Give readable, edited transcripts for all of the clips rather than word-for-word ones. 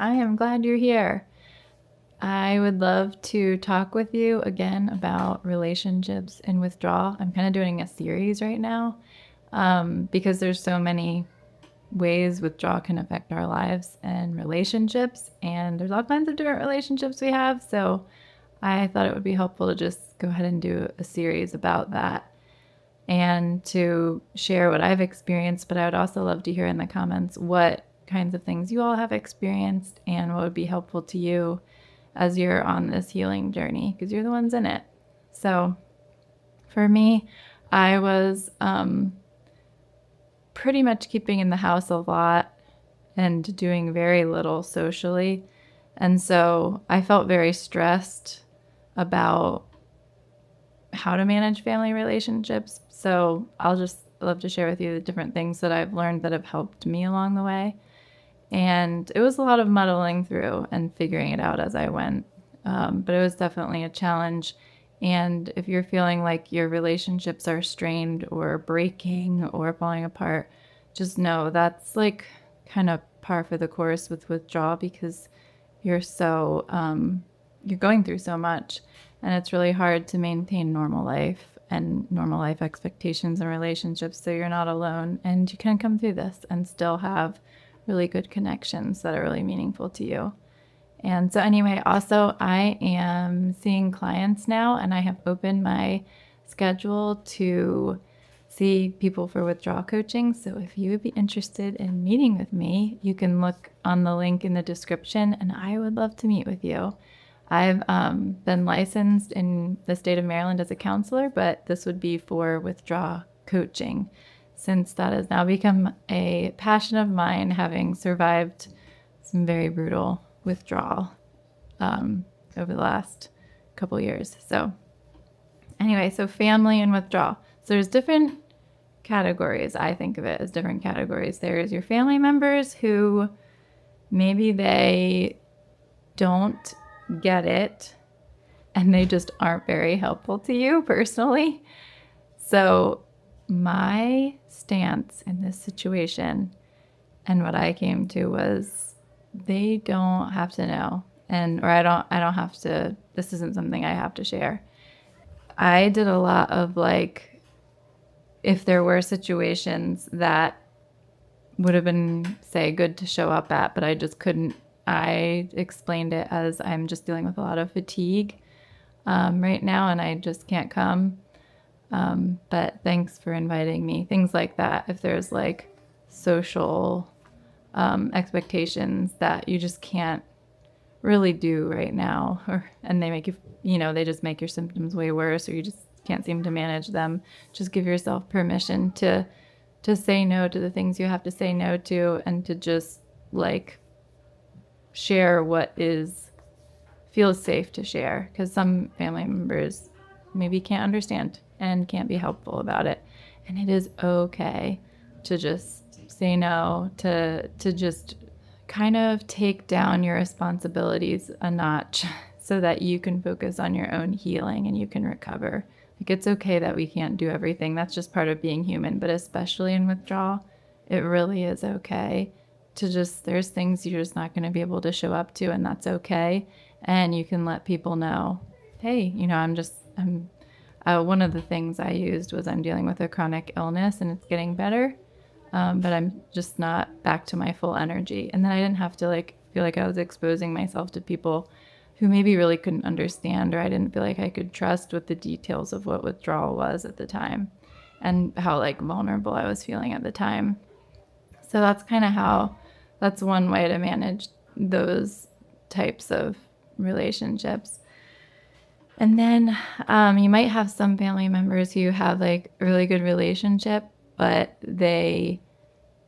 I am glad you're here. I would love to talk with you again about relationships and withdrawal. I'm kind of doing a series right now because there's so many ways withdrawal can affect our lives and relationships, and there's all kinds of different relationships we have. So I thought it would be helpful to just go ahead and do a series about that and to share what I've experienced. But I would also love to hear in the comments what kinds of things you all have experienced and what would be helpful to you as you're on this healing journey, because you're the ones in it. So for me, I was pretty much keeping in the house a lot and doing very little socially. And so I felt very stressed about how to manage family relationships. So I'll just love to share with you the different things that I've learned that have helped me along the way. And it was a lot of muddling through and figuring it out as I went. But it was definitely a challenge. And if you're feeling like your relationships are strained or breaking or falling apart, just know that's like kind of par for the course with withdrawal, because you're you're going through so much, and it's really hard to maintain normal life and normal life expectations and relationships. So you're not alone, and you can come through this and still have really good connections that are really meaningful to you. And so anyway, also I am seeing clients now, and I have opened my schedule to see people for withdrawal coaching. So if you would be interested in meeting with me, you can look on the link in the description, and I would love to meet with you. I've been licensed in the state of Maryland as a counselor, but this would be for withdrawal coaching, since that has now become a passion of mine, having survived some very brutal withdrawal over the last couple years. So anyway, so family and withdrawal. So there's different categories. I think of it as different categories. There's your family members who maybe they don't get it and they just aren't very helpful to you personally. So my stance in this situation and what I came to was they don't have to know, or I don't have to, this isn't something I have to share. I did a lot of like, if there were situations that would have been, say, good to show up at, but I just couldn't, I explained it as I'm just dealing with a lot of fatigue right now, and I just can't come. But thanks for inviting me. Things like that. If there's like social expectations that you just can't really do right now, and they make they just make your symptoms way worse, or you just can't seem to manage them, just give yourself permission to say no to the things you have to say no to, and to just like share what feels safe to share, because some family members maybe can't understand and can't be helpful about it, and it is okay to just say no, to just kind of take down your responsibilities a notch so that you can focus on your own healing and you can recover. Like, it's okay that we can't do everything. That's just part of being human. But especially in withdrawal, it really is okay to just, there's things you're just not going to be able to show up to, and that's okay. And you can let people know, hey, one of the things I used was, I'm dealing with a chronic illness and it's getting better, but I'm just not back to my full energy. And then I didn't have to like feel like I was exposing myself to people who maybe really couldn't understand, or I didn't feel like I could trust with the details of what withdrawal was at the time and how like vulnerable I was feeling at the time. So that's kind of that's one way to manage those types of relationships. And then you might have some family members who have like a really good relationship, but they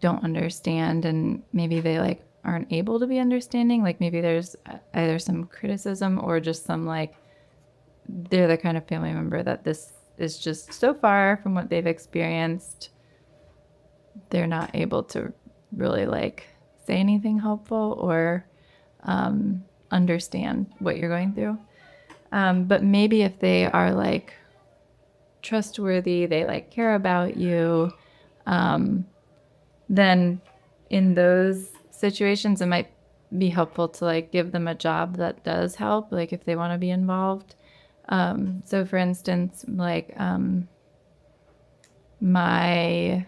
don't understand, and maybe they like aren't able to be understanding. Like maybe there's either some criticism or just some like, they're the kind of family member that this is just so far from what they've experienced, they're not able to really like say anything helpful or understand what you're going through. But maybe if they are like trustworthy, they like care about you, then in those situations, it might be helpful to like give them a job that does help, like if they want to be involved. So for instance, like my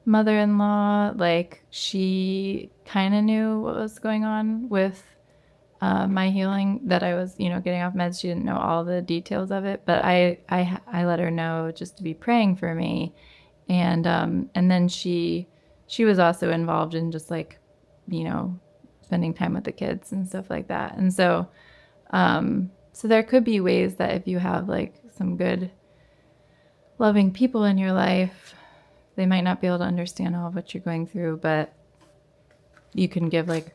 mother-in-law, like she kind of knew what was going on with my healing, that I was, getting off meds. She didn't know all the details of it, but I let her know just to be praying for me. And then she was also involved in just like, you know, spending time with the kids and stuff like that. And so there could be ways that if you have like some good loving people in your life, they might not be able to understand all of what you're going through, but you can give like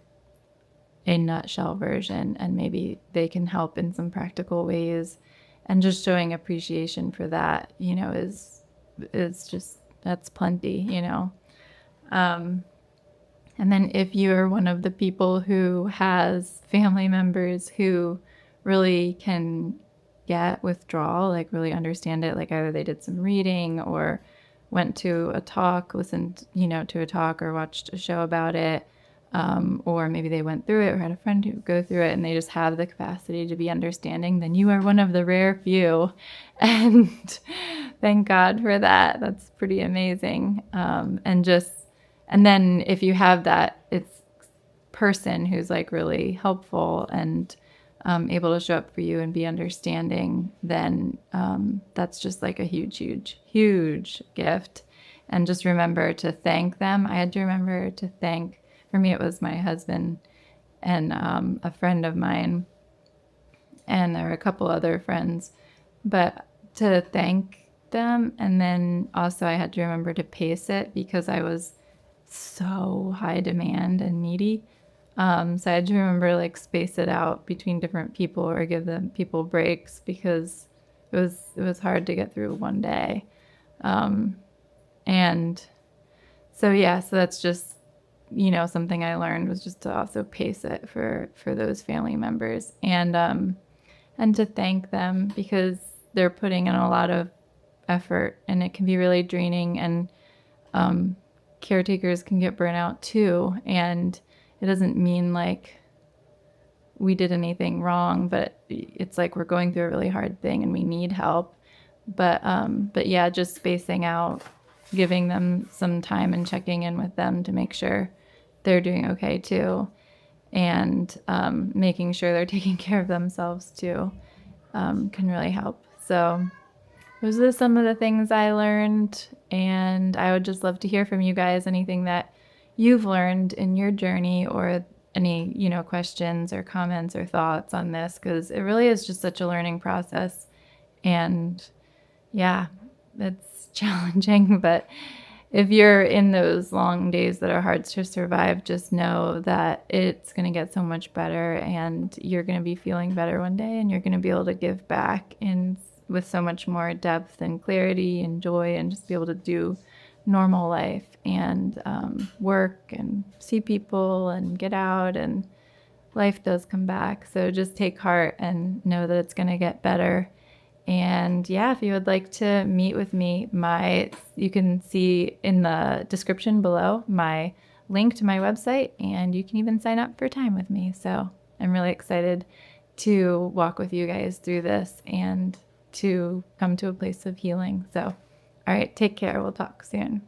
a nutshell version, and maybe they can help in some practical ways. And just showing appreciation for that, is just, that's plenty. And then if you're one of the people who has family members who really can get withdrawal, like really understand it, like either they did some reading or went to a talk, listened, to a talk or watched a show about it, or maybe they went through it or had a friend who go through it and they just have the capacity to be understanding, then you are one of the rare few. And thank God for that. That's pretty amazing. And then if you have that, it's person who's like really helpful and able to show up for you and be understanding, then that's just like a huge, huge, huge gift. And just remember to thank them. I had to remember to thank, for me, it was my husband and a friend of mine, and there were a couple other friends, but to thank them. And then also I had to remember to pace it because I was so high demand and needy. So I had to remember like space it out between different people or give them people breaks because it was hard to get through one day. And so yeah, so that's just, something I learned was just to also pace it for those family members, and to thank them because they're putting in a lot of effort, and it can be really draining, and caretakers can get burnt out too. And it doesn't mean like we did anything wrong, but it's like we're going through a really hard thing and we need help. But yeah, just spacing out, giving them some time and checking in with them to make sure they're doing okay too, and making sure they're taking care of themselves too, can really help. So those are some of the things I learned, and I would just love to hear from you guys, anything that you've learned in your journey, or any, questions or comments or thoughts on this, because it really is just such a learning process. And yeah, it's challenging, but if you're in those long days that are hard to survive, just know that it's going to get so much better, and you're going to be feeling better one day, and you're going to be able to give back with so much more depth and clarity and joy, and just be able to do normal life and work and see people and get out, and life does come back. So just take heart and know that it's going to get better. And yeah, if you would like to meet with me, you can see in the description below my link to my website, and you can even sign up for time with me. So I'm really excited to walk with you guys through this and to come to a place of healing. So, all right, take care. We'll talk soon.